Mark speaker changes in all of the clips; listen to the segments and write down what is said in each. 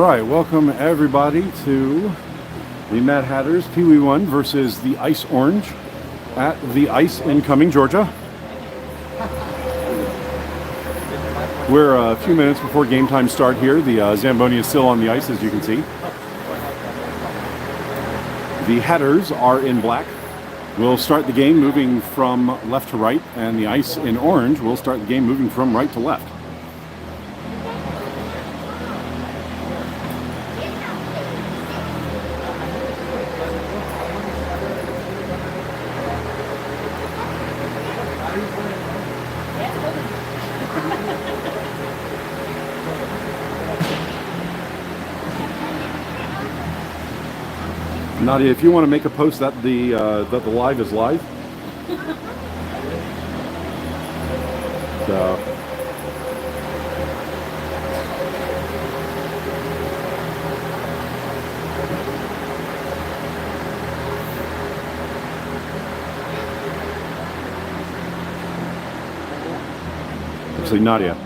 Speaker 1: right, welcome everybody to the Mad Hatters PW1 versus the Ice Orange at the Ice in Cumming, Georgia. We're a few minutes before game time start here. The Zamboni is still on the ice, as you can see. The Hatters are in black. We'll start the game moving from left to right, and the Ice in orange will start the game moving from right to left. Nadia, if you want to make a post that the live is live. So. Actually, Nadia,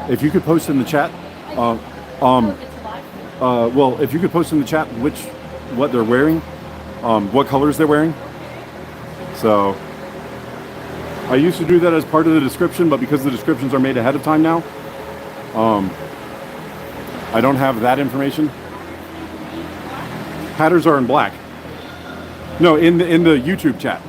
Speaker 1: if you could post in the chat, well, if you could post in the chat what they're wearing, what colors they're wearing. So I used to do that as part of the description, but because the descriptions are made ahead of time now, I don't have that information. Hatters are in black. No, in the YouTube chat.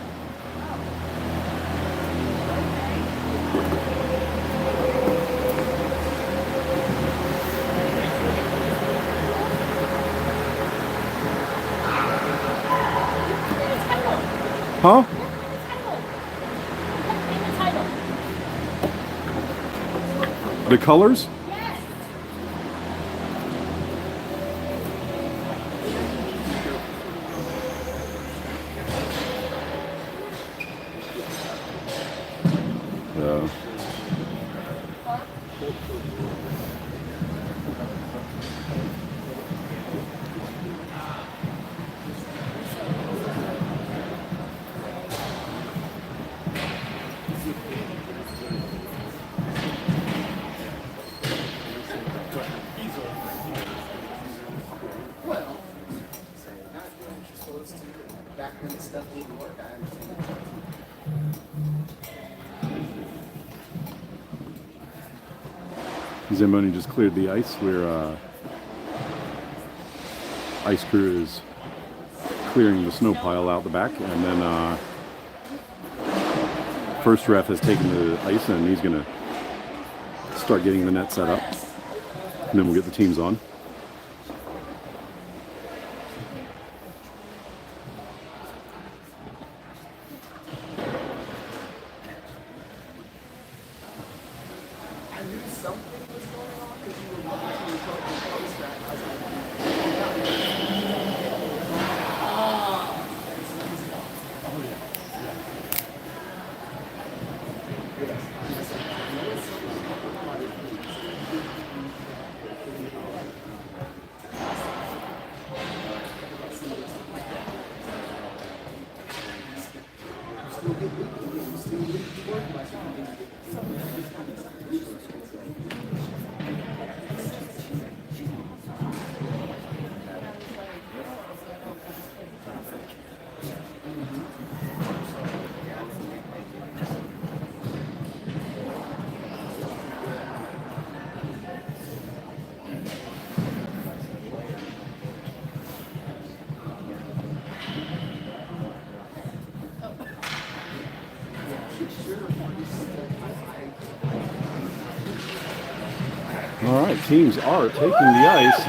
Speaker 1: Huh? The colors?
Speaker 2: Yes.
Speaker 1: Yeah. Zamboni just cleared the ice. Where ice crew is clearing the snow pile out the back, and then first ref has taken the ice and he's gonna start getting the net set up, and then we'll get the teams on. All right, teams are taking the ice.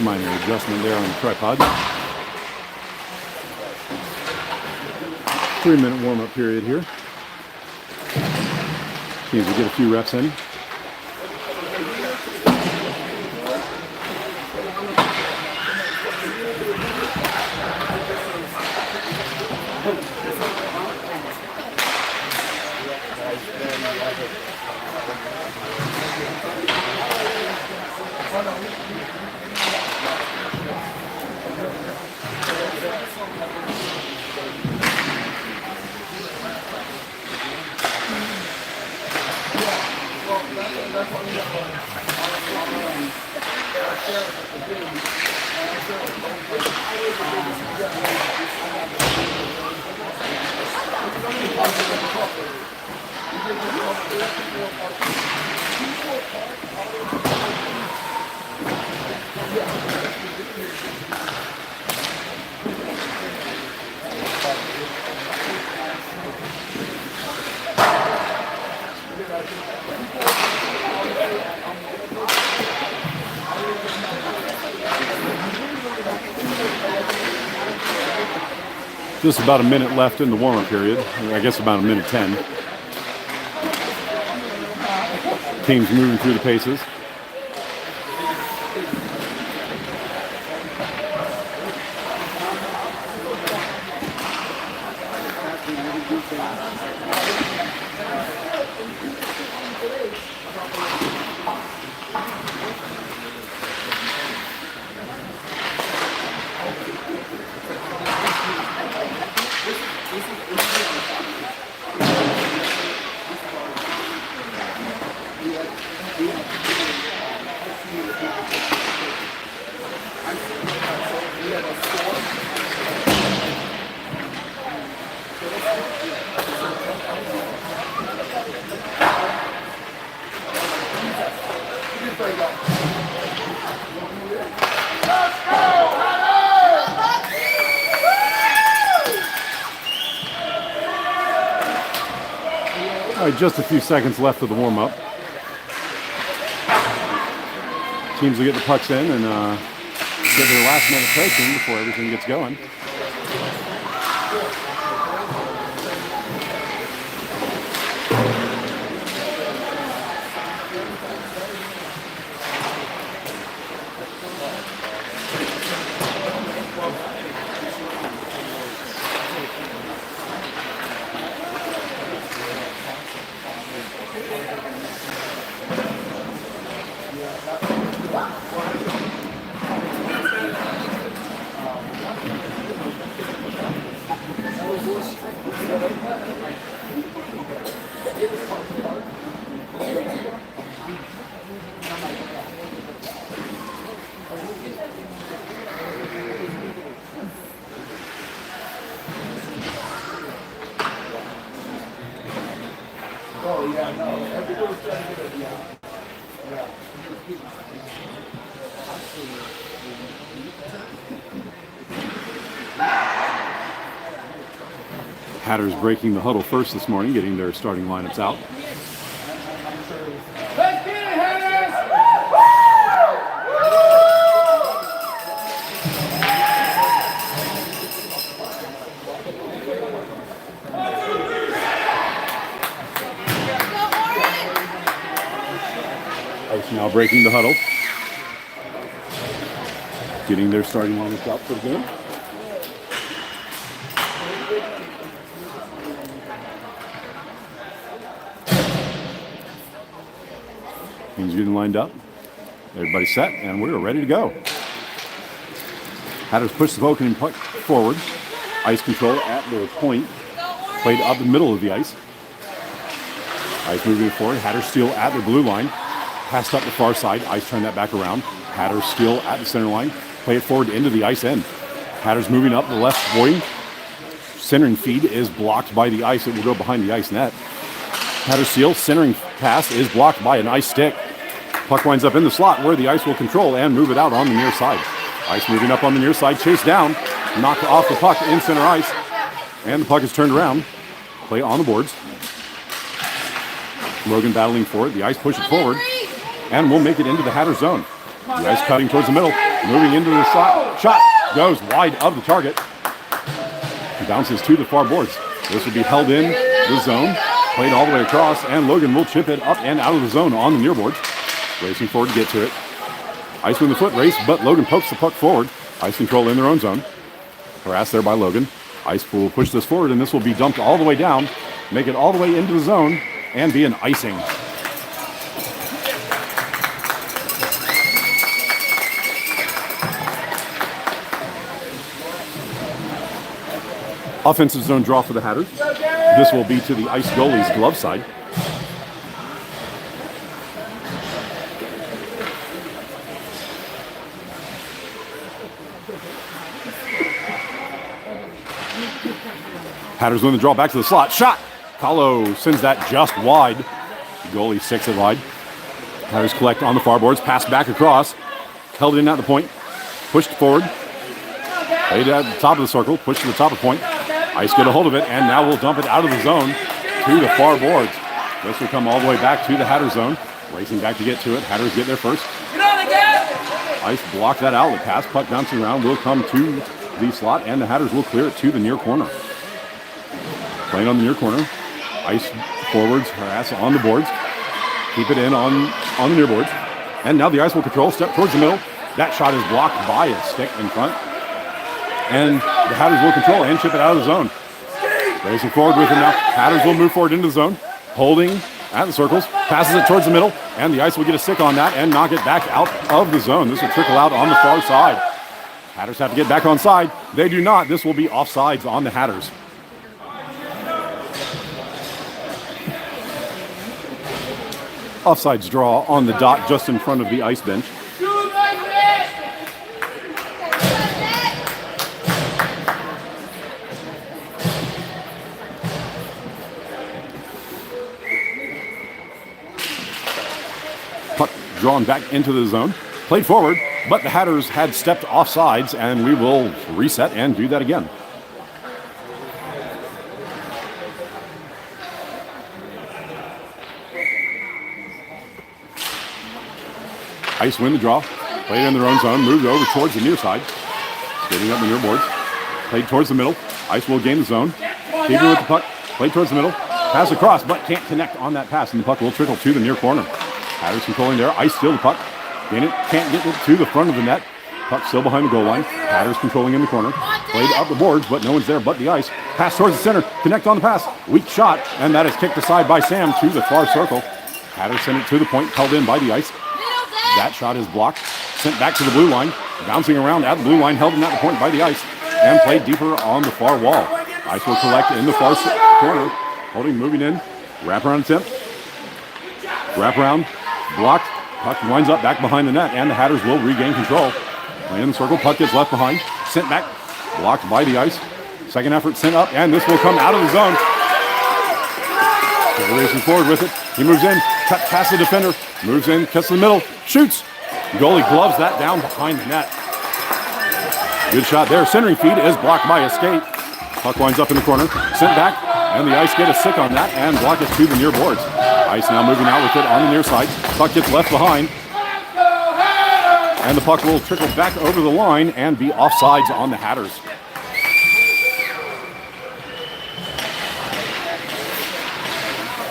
Speaker 1: Minor adjustment there on the tripod. 3-minute warm-up period here. Teams will get a few reps in. Just about a minute left in the warm-up period. I guess about a minute 10. Teams moving through the paces. All right, just a few seconds left of the warm-up. Teams will get the pucks in and get their last minute coaching before everything gets going. Hatters breaking the huddle first this morning, getting their starting lineups out.
Speaker 2: Let's get it, Hatters!
Speaker 1: Ice now breaking the huddle, getting their starting lineups out for the game. Teams getting lined up. Everybody's set, and we're ready to go. Hatters push the Vulcan puck forward. Ice control at their point. Played up the middle of the ice. Ice moving forward. Hatters steal at their blue line. Passed up the far side. Ice turn that back around. Hatters steal at the center line. Play it forward into the ice end. Hatters moving up the left wing. Centering feed is blocked by the ice. It will go behind the ice net. Hatters steal. Centering pass is blocked by an ice stick. Puck winds up in the slot where the ice will control and move it out on the near side. Ice moving up on the near side, chased down, knocked off the puck in center ice, and the puck is turned around. Play on the boards. Logan battling for it. The ice pushes forward, and will make it into the Hatter zone. The ice cutting towards the middle, moving into the slot. Shot goes wide of the target. Bounces to the far boards. This will be held in the zone. Played all the way across, and Logan will chip it up and out of the zone on the near boards. Racing forward to get to it. Ice win the foot race, but Logan pokes the puck forward. Ice control in their own zone. Harassed there by Logan. Ice will push this forward, and this will be dumped all the way down, make it all the way into the zone, and be an icing. Offensive zone draw for the Hatters. This will be to the Ice goalie's glove side. Hatters win the draw back to the slot. Shot! Kahlo sends that just wide. The goalie sticks it wide. Hatters collect on the far boards. Pass back across. Held in at the point. Pushed forward. Played at the top of the circle. Pushed to the top of the point. Ice get a hold of it, and now we'll dump it out of the zone to the far boards. This will come all the way back to the Hatters zone. Racing back to get to it. Hatters get there first. Ice block that outlet pass. Puck bouncing around will come to the slot, and the Hatters will clear it to the near corner. Playing on the near corner. Ice forwards, harass on the boards. Keep it in on the near boards. And now the Ice will control, step towards the middle. That shot is blocked by a stick in front. And the Hatters will control and chip it out of the zone. Racing forward with it now. Hatters will move forward into the zone. Holding at the circles. Passes it towards the middle. And the Ice will get a stick on that and knock it back out of the zone. This will trickle out on the far side. Hatters have to get back on side. They do not. This will be offsides on the Hatters. Offsides draw on the dot just in front of the Ice bench. Puck drawn back into the zone. Played forward, but the Hatters had stepped offsides, and we will reset and do that again. Ice win the draw. Played in their own zone. Moved over towards the near side. Skating up the near boards. Played towards the middle. Ice will gain the zone. Keeping with the puck. Played towards the middle. Pass across, but can't connect on that pass, and the puck will trickle to the near corner. Hatters controlling there. Ice steal the puck. Gain it. Can't get it to the front of the net. Puck still behind the goal line. Hatters controlling in the corner. Played up the boards, but no one's there but the Ice. Pass towards the center. Connect on the pass. Weak shot, and that is kicked aside by Sam to the far circle. Hatters send it to the point, held in by the Ice. That shot is blocked. Sent back to the blue line. Bouncing around at the blue line, held in at the point by the Ice. And played deeper on the far wall. Ice will collect in the far corner. Holding, moving in. Wraparound attempt. Wraparound. Blocked. Puck winds up back behind the net, and the Hatters will regain control. Playing in the circle. Puck gets left behind. Sent back. Blocked by the Ice. Second effort sent up, and this will come out of the zone. They're racing forward with it. He moves in. Cut past the defender. Moves in. Cuts to the middle. Shoots. Goalie gloves that down behind the net. Good shot there. Centering feed is blocked by a skate. Puck winds up in the corner. Sent back. And the Ice get a stick on that and block it to the near boards. Ice now moving out with it on the near side. Puck gets left behind. And the puck will trickle back over the line and be offsides on the Hatters.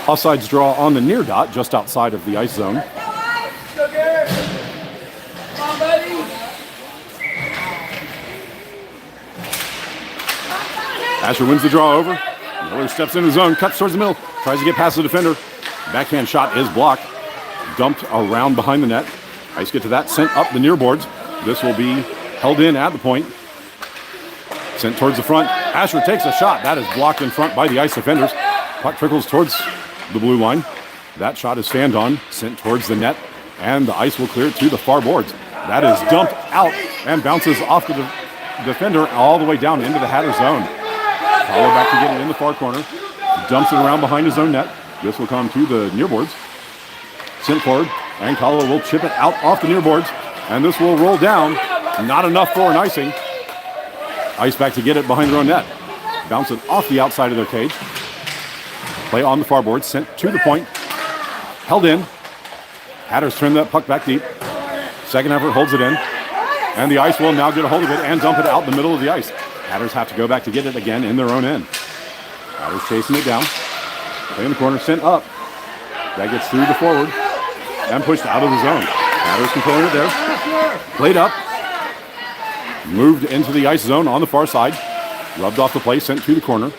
Speaker 1: Offsides draw on the near dot just outside of the Ice zone. Asher wins the draw over. Miller steps into the zone, cuts towards the middle, tries to get past the defender. Backhand shot is blocked. Dumped around behind the net. Ice get to that, sent up the near boards. This will be held in at the point. Sent towards the front. Asher takes a shot. That is blocked in front by the Ice defenders. Puck trickles towards the blue line. That shot is fanned on, sent towards the net, and the Ice will clear it to the far boards. That is dumped out and bounces off the defender all the way down into the Hatter zone. Kahlo back to get it in the far corner. Dumps it around behind his own net. This will come to the near boards. Sent forward, and Kahlo will chip it out off the near boards, and this will roll down. Not enough for an icing. Ice back to get it behind their own net. Bounce it off the outside of their cage. Play on the far board, sent to the point. Held in. Hatters trim that puck back deep. Second effort holds it in. And the Ice will now get a hold of it and dump it out the middle of the ice. Hatters have to go back to get it again in their own end. Hatters chasing it down. Play in the corner, sent up. That gets through the forward and pushed out of the zone. Hatters controlling it there. Played up. Moved into the ice zone on the far side. Rubbed off the play, sent to the corner.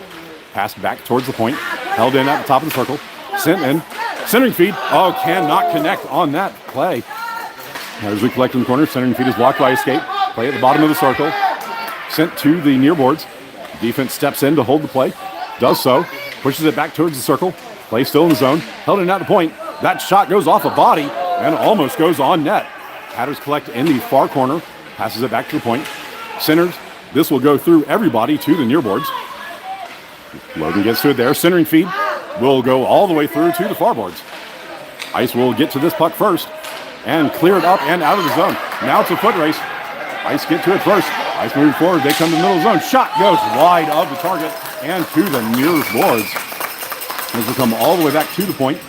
Speaker 1: Passed back towards the point. Held in at the top of the circle. Sent in. Centering feed. Oh, cannot connect on that play. Hatters recollect in the corner. Centering feed is blocked by escape. Play at the bottom of the circle. Sent to the near boards. Defense steps in to hold the play. Does so. Pushes it back towards the circle. Play still in the zone. Held in at the point. That shot goes off a body and almost goes on net. Hatters collect in the far corner. Passes it back to the point. Centers. This will go through everybody to the near boards. Logan gets to it there. Centering feed will go all the way through to the far boards. Ice will get to this puck first and clear it up and out of the zone. Now it's a foot race. Ice get to it first. Ice moving forward. They come to the middle of the zone. Shot goes wide of the target and to the near boards. This will come all the way back to the point.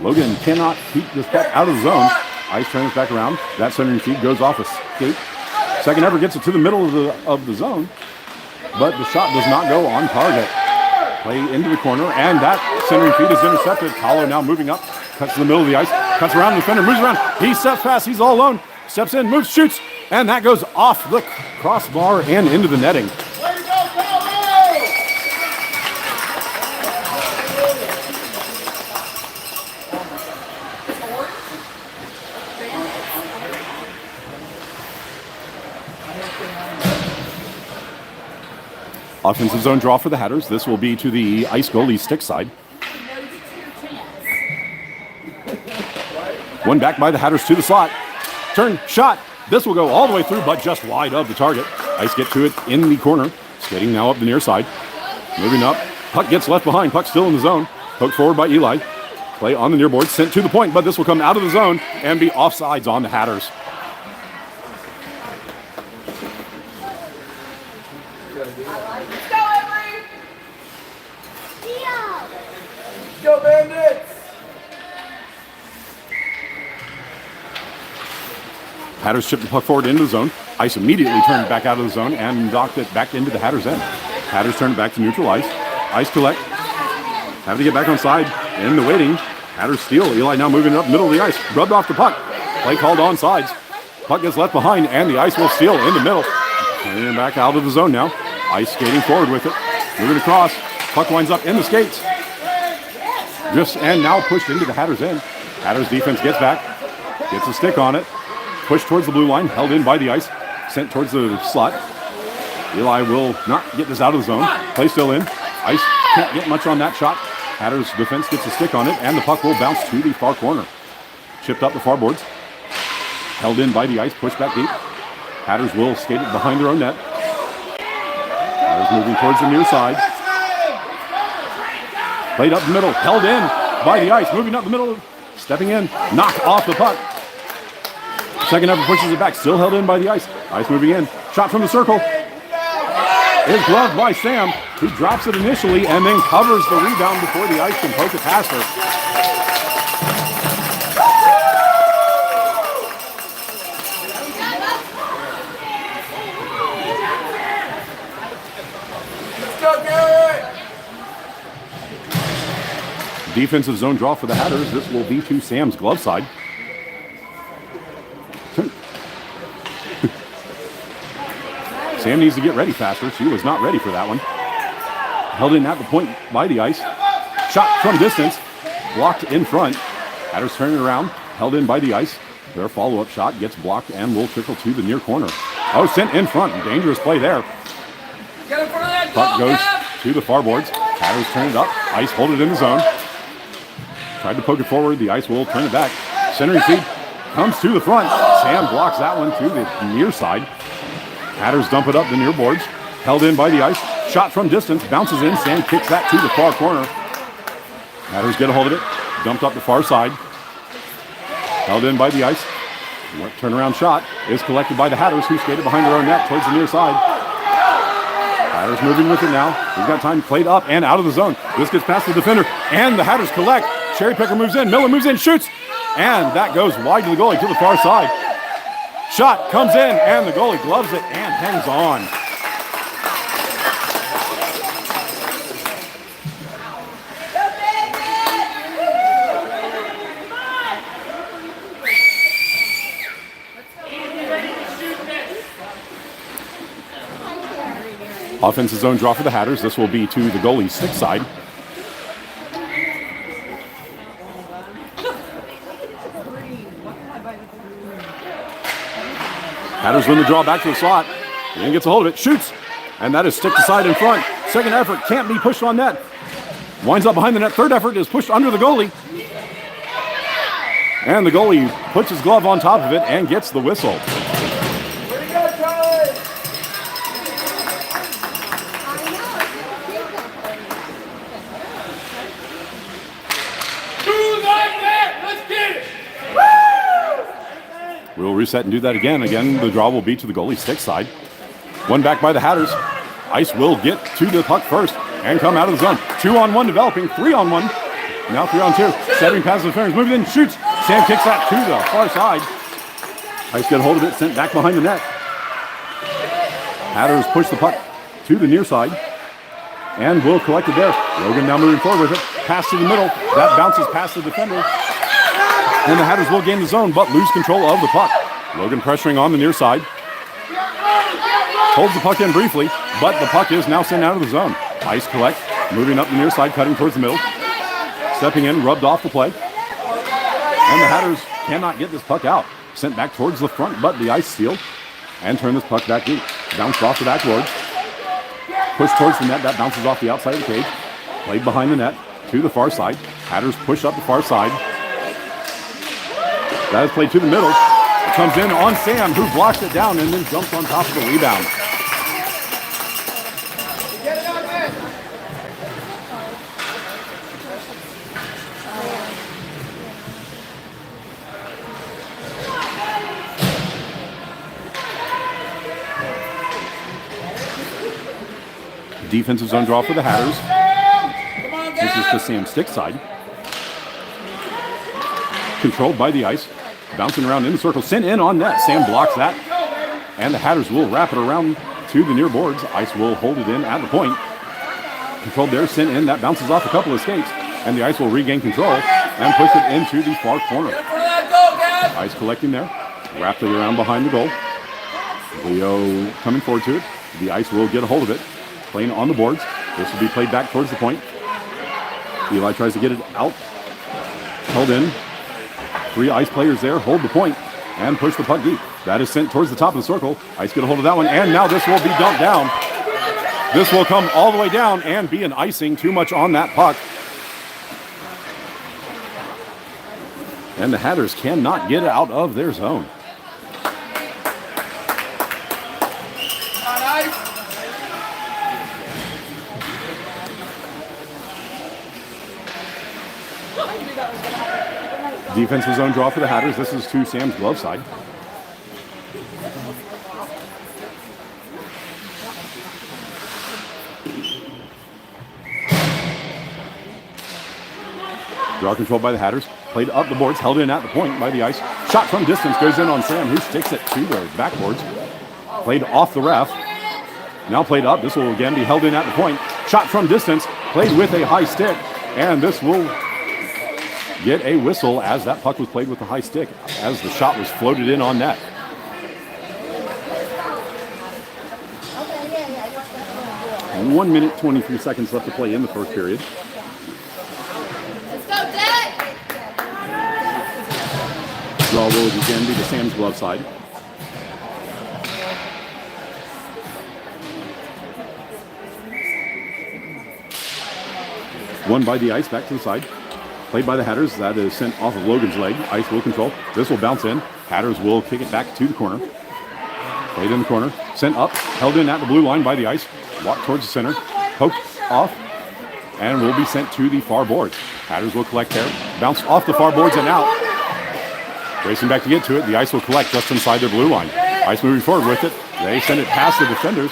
Speaker 1: Logan cannot keep this puck out of the zone. Ice turns back around. That centering feed goes off a skate. Second ever gets it to the middle of the zone, but the shot does not go on target. Play into the corner, and that centering feed is intercepted. Kahlo now moving up, cuts to the middle of the ice, cuts around the defender, moves around. He steps past, he's all alone, steps in, moves, shoots, and that goes off the crossbar and into the netting. Offensive zone draw for the Hatters. This will be to the ice goalie stick side. One back by the Hatters to the slot. Turn, shot. This will go all the way through, but just wide of the target. Ice get to it in the corner. Skating now up the near side. Moving up. Puck gets left behind. Puck still in the zone. Poked forward by Eli. Play on the near board. Sent to the point, but this will come out of the zone and be offsides on the Hatters.
Speaker 2: Go Bandits!
Speaker 1: Hatters chip the puck forward into the zone. Ice immediately turned back out of the zone and knocked it back into the Hatters' end. Hatters turn it back to neutral ice. Ice collect. Having to get back on side. In the waiting. Hatters steal. Eli now moving up middle of the ice. Rubbed off the puck. Play called on sides. Puck gets left behind and the ice will steal in the middle. Turning it back out of the zone now. Ice skating forward with it. Moving across. Puck winds up in the skates. Just and now pushed into the Hatters' end. Hatters defense gets back. Gets a stick on it. Pushed towards the blue line. Held in by the ice. Sent towards the slot. Eli will not get this out of the zone. Play still in. Ice can't get much on that shot. Hatters defense gets a stick on it, and the puck will bounce to the far corner. Chipped up the far boards. Held in by the ice. Pushed back deep. Hatters will skate it behind their own net. Hatters moving towards the near side. Played up the middle. Held in by the ice. Moving up the middle. Stepping in. Knocked off the puck. Second effort pushes it back. Still held in by the ice. Ice moving in. Shot from the circle. Is gloved by Sam, who drops it initially and then covers the rebound before the ice can poke it past her.
Speaker 2: Let's go, Garrett!
Speaker 1: Defensive zone draw for the Hatters. This will be to Sam's glove side. Sam needs to get ready faster. She was not ready for that one. Held in at the point by the ice. Shot from distance. Blocked in front. Hatters turning around. Held in by the ice. Their follow-up shot gets blocked and will trickle to the near corner. Oh, sent in front. Dangerous play there.
Speaker 2: Get in front of that
Speaker 1: Puck
Speaker 2: goal,
Speaker 1: goes
Speaker 2: Kev!
Speaker 1: to the far boards. Hatters turn it up. Ice hold it in the zone. Tried to poke it forward. The ice will turn it back. Centering feed comes to the front. Sam blocks that one to the near side. Hatters dump it up the near boards. Held in by the ice. Shot from distance. Bounces in. Sam kicks that to the far corner. Hatters get a hold of it. Dumped up the far side. Held in by the ice. Turnaround shot is collected by the Hatters, who skated behind their own net towards the near side. Hatters moving with it now. We've got time. Played up and out of the zone. This gets past the defender, and the Hatters collect. Cherry Picker moves in. Miller moves in. Shoots. And that goes wide to the goalie to the far side. Shot comes in, and the goalie gloves it and hangs on. Offensive zone draw for the Hatters. This will be to the goalie stick side. Hatters win the draw back to the slot. And gets a hold of it, shoots, and that is stick to side in front. Second effort can't be pushed on net. Winds up behind the net. Third effort is pushed under the goalie. And the goalie puts his glove on top of it and gets the whistle.
Speaker 2: Where you go, Charlie? Do like that. Let's get it.
Speaker 1: We'll reset and do that again. Again, the draw will be to the goalie stick side. One back by the Hatters. Ice will get to the puck first and come out of the zone. 2-on-1 developing, 3-on-1. Now 3-on-2. Setting past the defenders, moving in, shoots. Sam kicks that to the far side. Ice get a hold of it, sent back behind the net. Hatters push the puck to the near side and will collect it there. Logan now moving forward with it. Pass to the middle. That bounces past the defender. And the Hatters will gain the zone but lose control of the puck. Logan pressuring on the near side. Holds the puck in briefly, but the puck is now sent out of the zone. Ice collect, moving up the near side, cutting towards the middle. Stepping in, rubbed off the play. And the Hatters cannot get this puck out. Sent back towards the front, but the Ice steal and turn this puck back deep. Bounced off the backboards. Pushed towards the net, that bounces off the outside of the cage. Played behind the net to the far side. Hatters push up the far side. That is played to the middle. It comes in on Sam, who blocks it down and then jumps on top of the rebound.
Speaker 2: Get it on, man.
Speaker 1: Defensive zone draw for the Hatters.
Speaker 2: Come on,
Speaker 1: This is
Speaker 2: guys.
Speaker 1: to Sam's stick side. Controlled by the Ice. Bouncing around in the circle. Sent in on net. Sam blocks that. And the Hatters will wrap it around to the near boards. Ice will hold it in at the point. Controlled there. Sent in. That bounces off a couple of skates. And the Ice will regain control and push it into the far corner.
Speaker 2: Get in front of that goal, guys.
Speaker 1: Ice collecting there. Wrapped it around behind the goal. Leo coming forward to it. The Ice will get a hold of it. Playing on the boards. This will be played back towards the point. Eli tries to get it out. Held in. 3 Ice players there. Hold the point and push the puck deep. That is sent towards the top of the circle. Ice get a hold of that one. And now this will be dumped down. This will come all the way down and be an icing. Too much on that puck. And the Hatters cannot get it out of their zone.
Speaker 2: Come on, Ice.
Speaker 1: Defensive zone draw for the Hatters. This is to Sam's glove side. Draw controlled by the Hatters. Played up the boards, held in at the point by the Ice. Shot from distance goes in on Sam, who sticks it to the backboards. Played off the ref. Now played up. This will again be held in at the point. Shot from distance. Played with a high stick. And this will get a whistle as that puck was played with a high stick as the shot was floated in on net. And 1 minute, 23 seconds left to play in the first period.
Speaker 3: Let's go, Dad!
Speaker 1: Draw will again be to Sam's glove side. One by the Ice, back to the side. Played by the Hatters. That is sent off of Logan's leg. Ice will control. This will bounce in. Hatters will kick it back to the corner. Played in the corner. Sent up. Held in at the blue line by the Ice. Walked towards the center. Poked off. And will be sent to the far boards. Hatters will collect there. Bounce off the far boards and out. Racing back to get to it. The Ice will collect just inside their blue line. Ice moving forward with it. They send it past the defenders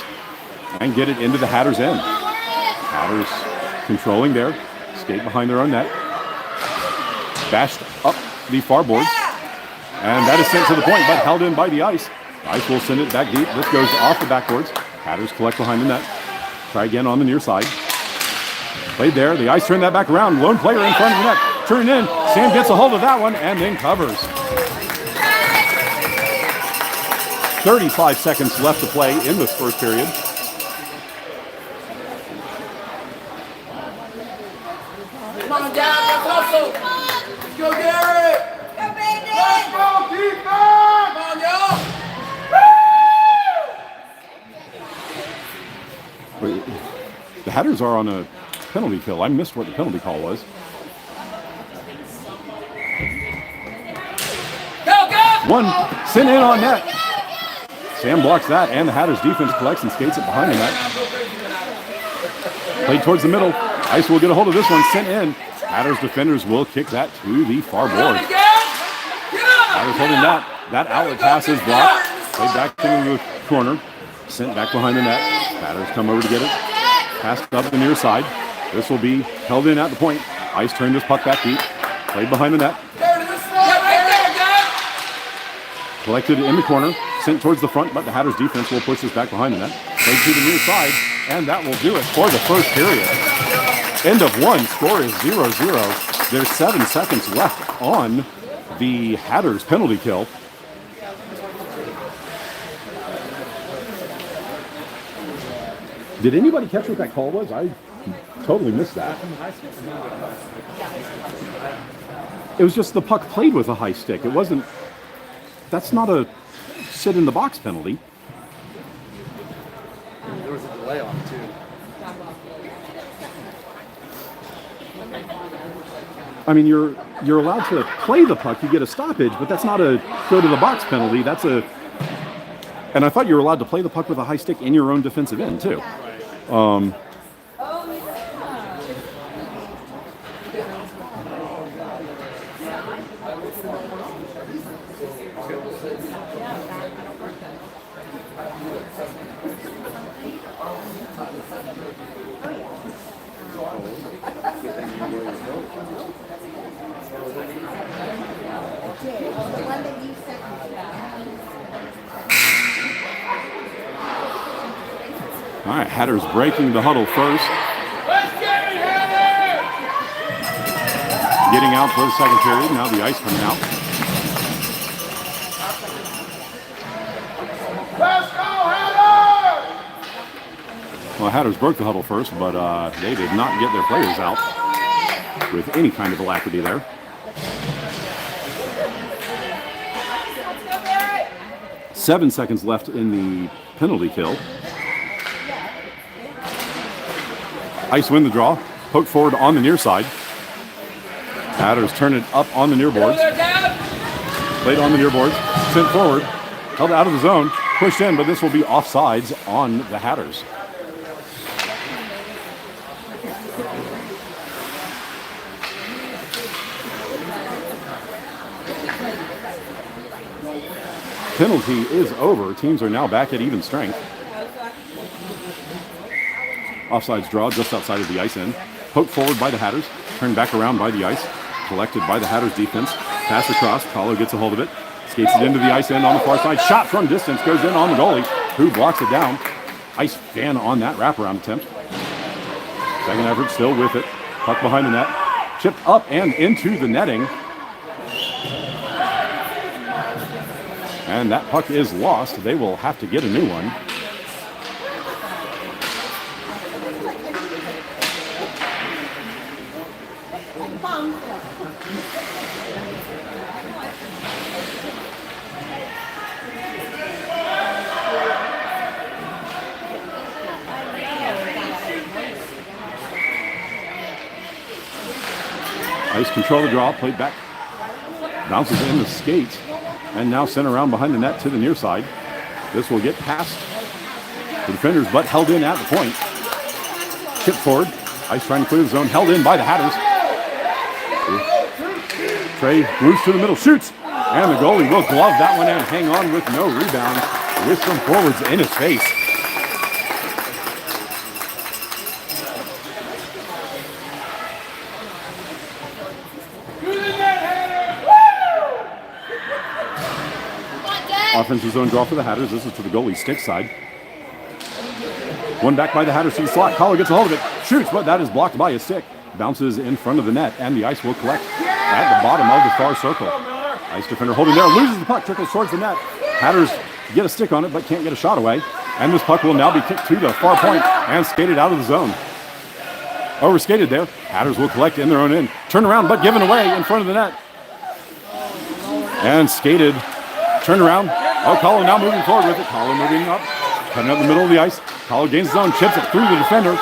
Speaker 1: and get it into the Hatters' end. Hatters controlling there. Skate behind their own net. Bashed up the far boards. And that is sent to the point, but held in by the Ice. Ice will send it back deep. This goes off the backboards. Hatters collect behind the net. Try again on the near side. Played there. The Ice turn that back around. Lone player in front of the net. Turn in. Sam gets a hold of that one and then covers. 35 seconds left to play in this first period. Hatters are on a penalty kill. I missed what the penalty call was.
Speaker 2: Go, go!
Speaker 1: One sent in on net. Sam blocks that, and the Hatters defense collects and skates it behind the net. Played towards the middle. Ice will get a hold of this one, sent in. Hatters defenders will kick that to the far board. Hatters holding that. That outlet pass is blocked. Played back into the corner. Sent back behind the net. Hatters come over to get it. Passed up the near side. This will be held in at the point. Ice turned this puck back deep. Played behind the net. Collected in the corner. Sent towards the front, but the Hatters defense will push this back behind the net. Played to the near side, and that will do it for the first period. End of one. Score is 0-0. There's 7 seconds left on the Hatters penalty kill. Did anybody catch what that call was? I totally missed that. It was just the puck played with a high stick. It wasn't. That's not a sit in the box penalty.
Speaker 4: There was a delay on it, too.
Speaker 1: I mean, you're allowed to play the puck. You get a stoppage, but that's not a go to the box penalty. That's a. And I thought you were allowed to play the puck with a high stick in your own defensive end too. All right, Hatters breaking the huddle first. Getting out for the second period. Now the ice coming out.
Speaker 2: Let's go, Hatters!
Speaker 1: Well, Hatters broke the huddle first, but they did not get their players out with any kind of alacrity there. Seven seconds left in the penalty kill. Ice win the draw. Poke forward on the near side. Hatters turn it up on the near boards. Played on the near boards. Sent forward. Held out of the zone. Pushed in, but this will be offsides on the Hatters. Penalty is over. Teams are now back at even strength. Offsides draw just outside of the ice end. Poked forward by the Hatters. Turned back around by the ice. Collected by the Hatters defense. Pass across. Kahlo gets a hold of it. Skates it into the ice end on the far side. Shot from distance. Goes in on the goalie, who blocks it down. Ice fan on that wraparound attempt. Second effort still with it. Puck behind the net. Chipped up and into the netting. And that puck is lost. They will have to get a new one. Ice control the draw, played back. Bounces in the skate. And now sent around behind the net to the near side. This will get past the defenders, but held in at the point. Chip forward. Ice trying to clear the zone. Held in by the Hatters. Trey moves to the middle, shoots. And the goalie will glove that one and hang on with no rebound. With some forwards in his face. Offensive zone draw for the Hatters. This is to the goalie stick side. One back by the Hatters to the slot. Kahlo gets a hold of it. Shoots, but that is blocked by a stick. Bounces in front of the net, and the ice will collect at the bottom of the far circle. Ice defender holding there. Loses the puck. Trickles towards the net. Hatters get a stick on it, but can't get a shot away. And this puck will now be kicked to the far point and skated out of the zone. Overskated there. Hatters will collect in their own end. Turn around, but given away in front of the net. And skated. Turned around. Oh, Kahlo now moving forward with it. Kahlo moving up. Cutting up the middle of the ice. Kahlo gains his own. Chips it through the defender.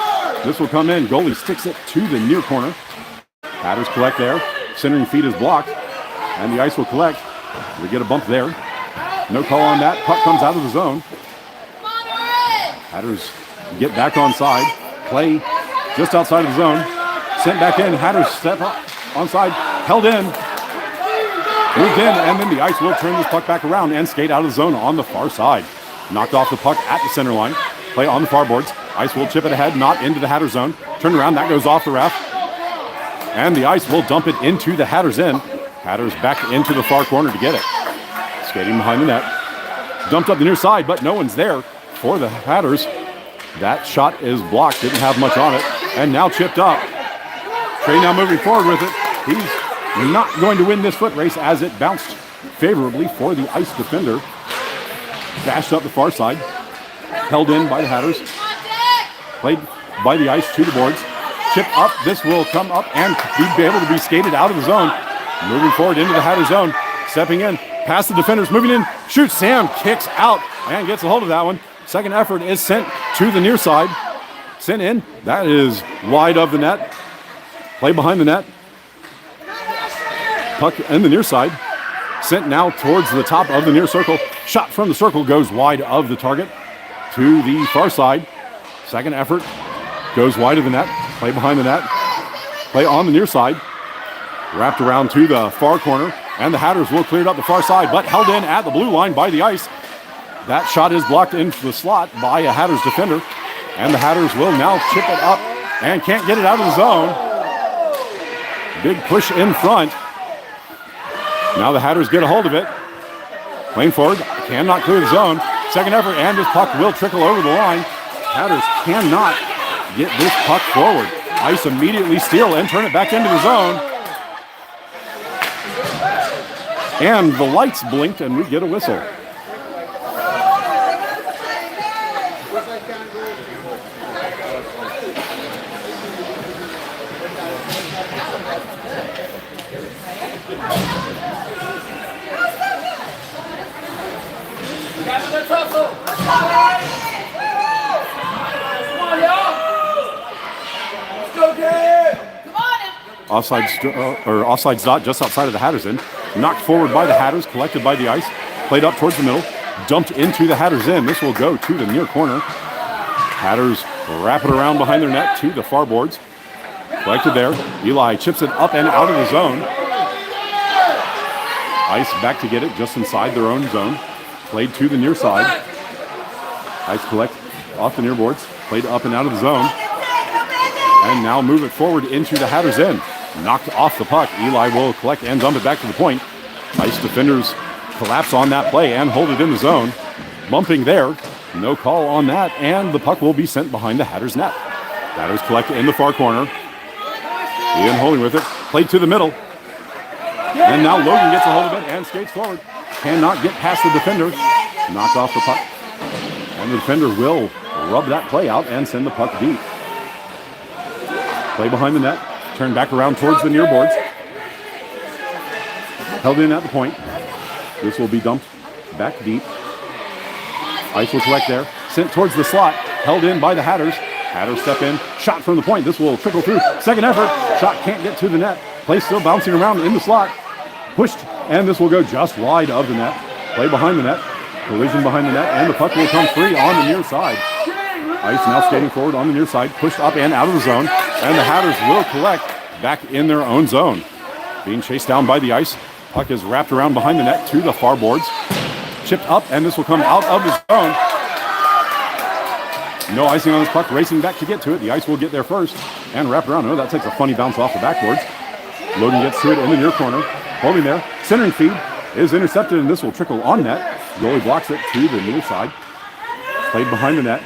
Speaker 1: This will come in. Goalie sticks it to the near corner. Hatters collect there. Centering feed is blocked. And the ice will collect. We get a bump there. No call on that. Puck comes out of the zone. Hatters get back on side. Play just outside of the zone. Sent back in. Hatters step up on side. Held in. Moved in. And then the ice will turn this puck back around and skate out of the zone on the far side. Knocked off the puck at the center line. Play on the far boards. Ice will chip it ahead, not into the Hatter zone. Turn around, that goes off the ref. And the ice will dump it into the Hatters end. Hatters back into the far corner to get it. Skating behind the net. Dumped up the near side, but no one's there for the Hatters. That shot is blocked, didn't have much on it. And now chipped up. Trey now moving forward with it. He's not going to win this foot race as it bounced favorably for the ice defender. Dashed up the far side. Held in by the Hatters. Played by the ice to the boards. Chipped up. This will come up and be able to be skated out of the zone. Moving forward into the Hatter zone. Stepping in. Past the defenders. Moving in. Shoots. Sam kicks out and gets a hold of that one. Second effort is sent to the near side. Sent in. That is wide of the net. Play behind the net. Puck in the near side. Sent now towards the top of the near circle. Shot from the circle goes wide of the target to the far side. Second effort goes wide of the net. Play behind the net. Play on the near side. Wrapped around to the far corner. And the Hatters will clear it up the far side, but held in at the blue line by the ice. That shot is blocked into the slot by a Hatters defender. And the Hatters will now chip it up and can't get it out of the zone. Big push in front. Now the Hatters get a hold of it. Playing forward, cannot clear the zone. Second effort, and this puck will trickle over the line. Hatters cannot get this puck forward. Ice immediately steal and turn it back into the zone. And the lights blinked and we get a whistle. Offsides dot just outside of the Hatters end. Knocked forward by the Hatters, collected by the ice, played up towards the middle, dumped into the Hatters end. This will go to the near corner. Hatters wrap it around behind their net to the far boards. Collected there. Eli chips it up and out of the zone. Ice back to get it just inside their own zone. Played to the near side. Ice collect off the near boards. Played up and out of the zone. And now move it forward into the Hatters end. Knocked off the puck. Eli will collect and dump it back to the point. Ice defenders collapse on that play and hold it in the zone. Bumping there. No call on that. And the puck will be sent behind the Hatters net. Hatters collect in the far corner. Ian holding with it. Played to the middle. And now Logan gets a hold of it and skates forward. Cannot get past the defender. Knocked off the puck. And the defender will rub that play out and send the puck deep. Play behind the net. Turn back around towards the near boards. Held in at the point. This will be dumped back deep. Ice will collect there. Sent towards the slot. Held in by the Hatters. Hatters step in. Shot from the point. This will trickle through. Second effort. Shot can't get to the net. Play still bouncing around in the slot. Pushed. And this will go just wide of the net. Play behind the net. Collision behind the net. And the puck will come free on the near side. Ice now skating forward on the near side. Pushed up and out of the zone. And the Hatters will collect back in their own zone. Being chased down by the ice. Puck is wrapped around behind the net to the far boards. Chipped up, and this will come out of the zone. No icing on this puck, racing back to get to it. The ice will get there first and wrap around. Oh, that takes a funny bounce off the backboards. Logan gets to it in the near corner. Holding there. Centering feed is intercepted, and this will trickle on net. Goalie blocks it to the near side. Played behind the net.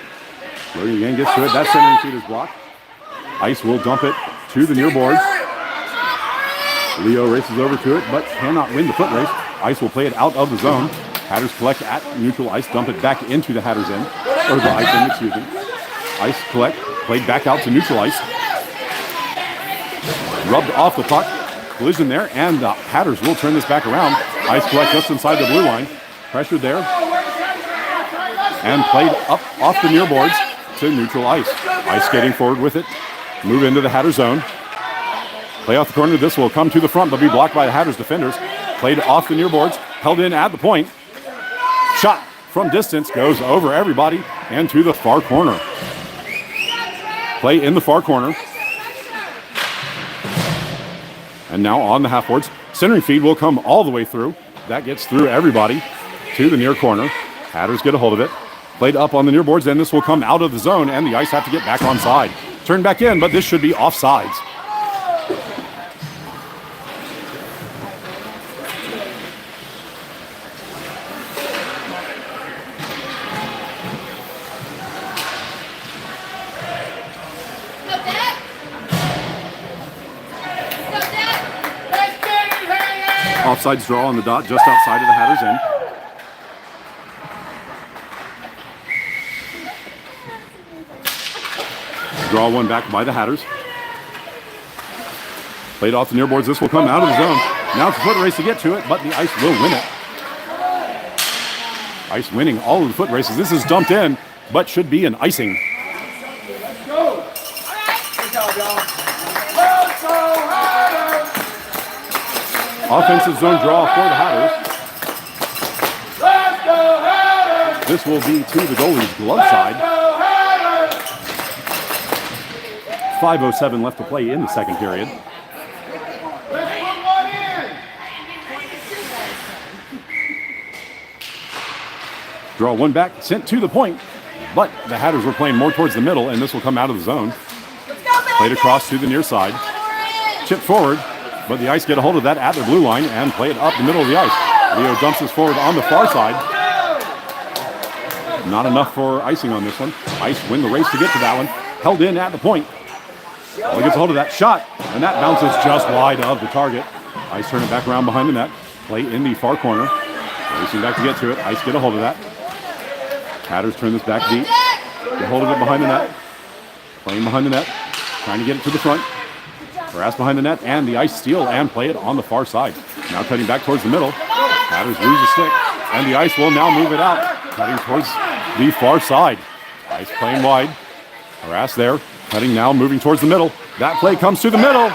Speaker 1: Logan again gets to it. That centering feed is blocked. Ice will dump it to the near boards. Leo races over to it, but cannot win the foot race. Ice will play it out of the zone. Hatters collect at neutral ice, dump it back into the Hatters end, or the ice end, excuse me. Ice collect, played back out to neutral ice. Rubbed off the puck, collision there, and the Hatters will turn this back around. Ice collect just inside the blue line. Pressured there. And played up off the near boards. to neutral ice. Ice skating forward with it. Move into the Hatter zone. Play off the corner. This will come to the front, but be blocked by the Hatters defenders. Played off the near boards. Held in at the point. Shot from distance. Goes over everybody and to the far corner. Play in the far corner. And now on the half boards. Centering feed will come all the way through. That gets through everybody to the near corner. Hatters get a hold of it. Played up on the near boards, and this will come out of the zone, and the Ice have to get back on side. Turn back in, but this should be offsides. Offsides draw on the dot just outside of the Hatters end. Draw one back by the Hatters. Played off the near boards. This will come out of the zone. Now it's a foot race to get to it, but the Ice will win it. Ice winning all of the foot races. This is dumped in, but should be an icing.
Speaker 2: Let's go. Good job, y'all. Let's go, Hatters.
Speaker 1: Offensive zone draw for the Hatters.
Speaker 2: Let's go, Hatters.
Speaker 1: This will be to the goalie's glove side.
Speaker 2: Let's go, Hatters.
Speaker 1: 5:07 left to play in the second period.
Speaker 2: Let's put one in.
Speaker 1: Draw one back, sent to the point, but the Hatters were playing more towards the middle, and this will come out of the zone. Played across to the near side. Chip forward, but the Ice get a hold of that at the blue line and play it up the middle of the ice. Leo dumps this forward on the far side. Not enough for icing on this one. Ice win the race to get to that one. Held in at the point. Well, he gets a hold of that shot, and that bounces just wide of the target. Ice turn it back around behind the net. Play in the far corner. Racing back to get to it. Ice get a hold of that. Hatters turn this back deep. Get hold of it behind the net. Playing behind the net. Trying to get it to the front. Harass behind the net, and the Ice steal and play it on the far side. Now cutting back towards the middle. Hatters lose the stick, and the Ice will now move it out. Cutting towards the far side. Ice playing wide. Harass there. Cutting now, moving towards the middle. That play comes to the middle.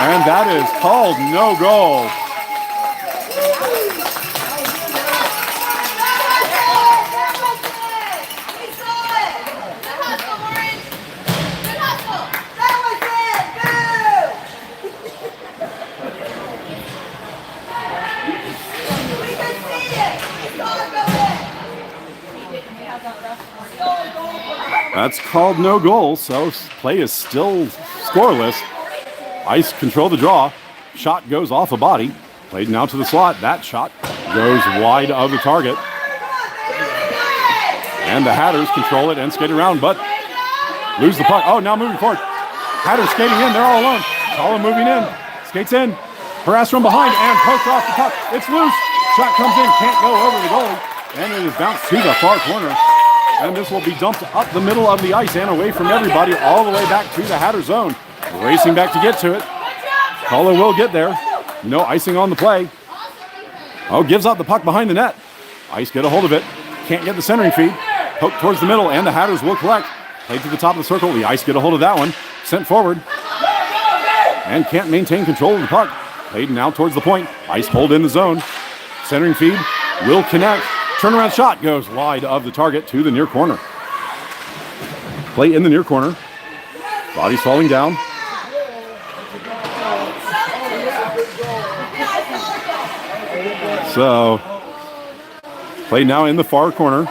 Speaker 1: And that is called no goal. That's called no goal, so play is still scoreless. Ice control the draw. Shot goes off a body. Played now to the slot. That shot goes wide of the target. And the Hatters control it and skate around, but lose the puck. Oh, now moving forward. Hatters skating in. They're all alone. Colin moving in. Skates in. Harass from behind and poked off the puck. It's loose. Shot comes in. Can't go over the goalie. And it is bounced to the far corner. And this will be dumped up the middle of the ice and away from everybody all the way back to the Hatter zone. Racing back to get to it. Caller will get there. No icing on the play. Oh, gives out the puck behind the net. Ice get a hold of it. Can't get the centering feed. Poke towards the middle, and the Hatters will collect. Played to the top of the circle. The Ice get a hold of that one. Sent forward. And can't maintain control of the puck. Played now towards the point. Ice hold in the zone. Centering feed will connect. Turnaround shot goes wide of the target to the near corner. Play in the near corner. Body's falling down. So, play now in the far corner.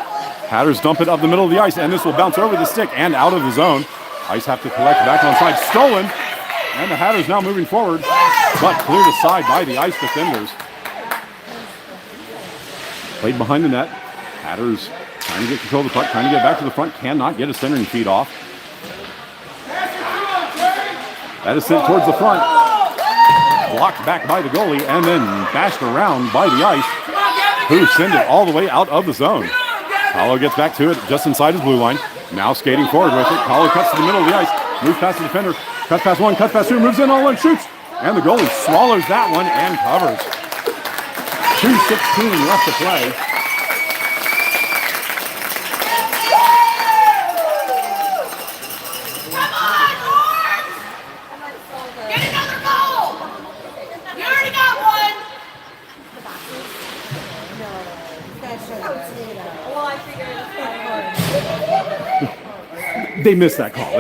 Speaker 1: Hatters dump it up the middle of the ice, and this will bounce over the stick and out of the zone. Ice have to collect back on side. Stolen. And the Hatters now moving forward, but cleared aside by the Ice defenders. Played behind the net. Hatters trying to get control of the puck, trying to get back to the front. Cannot get a centering feed off. That is sent towards the front. Blocked back by the goalie and then bashed around by the Ice, who send it all the way out of the zone. Kahlo gets back to it just inside his blue line. Now skating forward with it. Kahlo cuts to the middle of the ice. Moves past the defender. Cuts past one, cuts past two, moves in all one, shoots. And the goalie swallows that one and covers. 2:16 left to play.
Speaker 3: Come on, Orange! Get another goal! You already got one! Well, I figured
Speaker 1: They missed that call.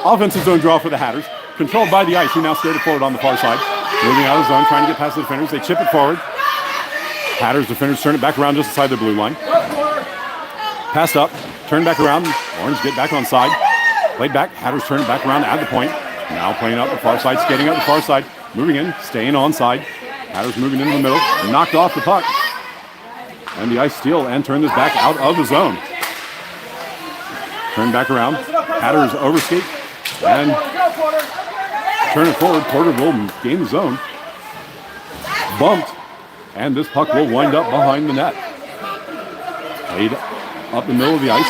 Speaker 1: Offensive zone draw for the Hatters. Controlled by the ice, who now skated forward on the far side. Moving out of the zone, trying to get past the defenders. They chip it forward. Hatters defenders turn it back around just inside the blue line. Passed up, turn back around. Orange get back on side. Played back. Hatters turn it back around at the point. Now playing up the far side, skating up the far side. Moving in, staying on side. Hatters moving into the middle. Knocked off the puck. And the ice steal and turn this back out of the zone. Turn back around. Hatters overskate and turn it forward. Porter will gain the zone. Bumped. And this puck will wind up behind the net. Played up the middle of the ice.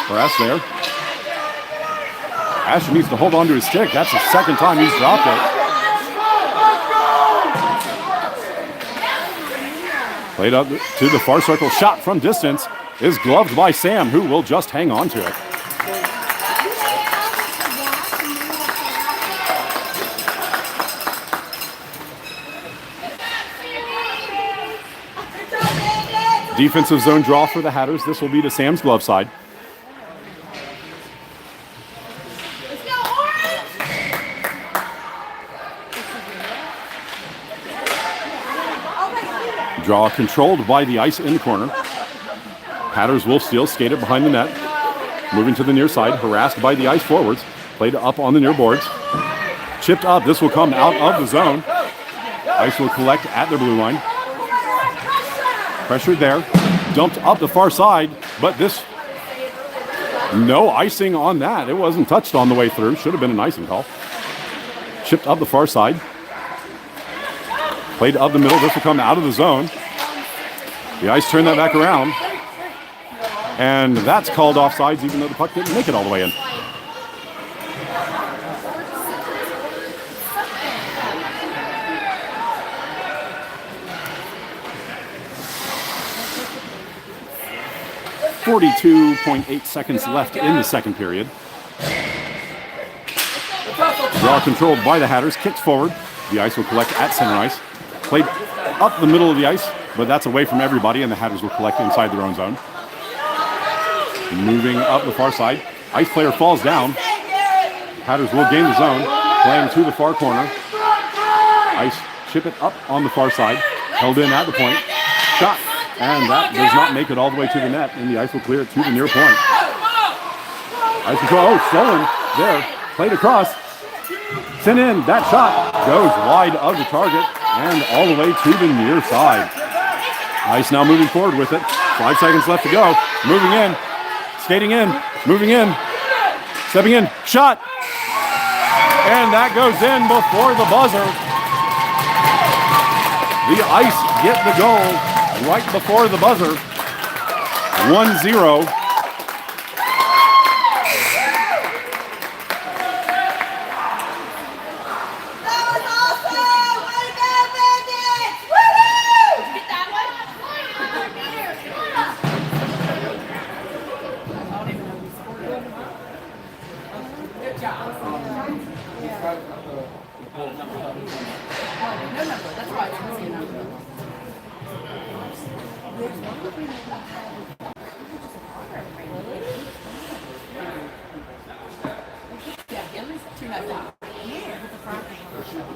Speaker 1: Press there. Asher needs to hold on to his stick. That's the second time he's dropped it. Played up to the far circle. Shot from distance is gloved by Sam, who will just hang on to it. Defensive zone draw for the Hatters. This will be to Sam's glove side.
Speaker 3: Let's go, Orange!
Speaker 1: Draw controlled by the ice in the corner. Hatters will steal, skated behind the net. Moving to the near side, harassed by the ice forwards. Played up on the near boards. Chipped up, this will come out of the zone. Ice will collect at the blue line. Pressured there, dumped up the far side, but this, no icing on that. It wasn't touched on the way through. Should have been an icing call. Chipped up the far side. Played up the middle, this will come out of the zone. The ice turned that back around. And that's called offsides, even though the puck didn't make it all the way in. .8 seconds left in the second period. Draw controlled by the Hatters, kicks forward. The ice will collect at center ice. Played up the middle of the ice, but that's away from everybody, and the Hatters will collect inside their own zone. Moving up the far side. Ice player falls down. Hatters will gain the zone, playing to the far corner. Ice chip it up on the far side. Held in at the point. Shot. And that does not make it all the way to the net, and the ice will clear it to the near point. Ice control, stolen there. Played across. Sent in. That shot goes wide of the target and all the way to the near side. Ice now moving forward with it. 5 seconds left to go. Moving in. Skating in. Moving in. Stepping in. Shot. And that goes in before the buzzer. The Ice get the goal right before the buzzer. 1-0.
Speaker 3: That's right.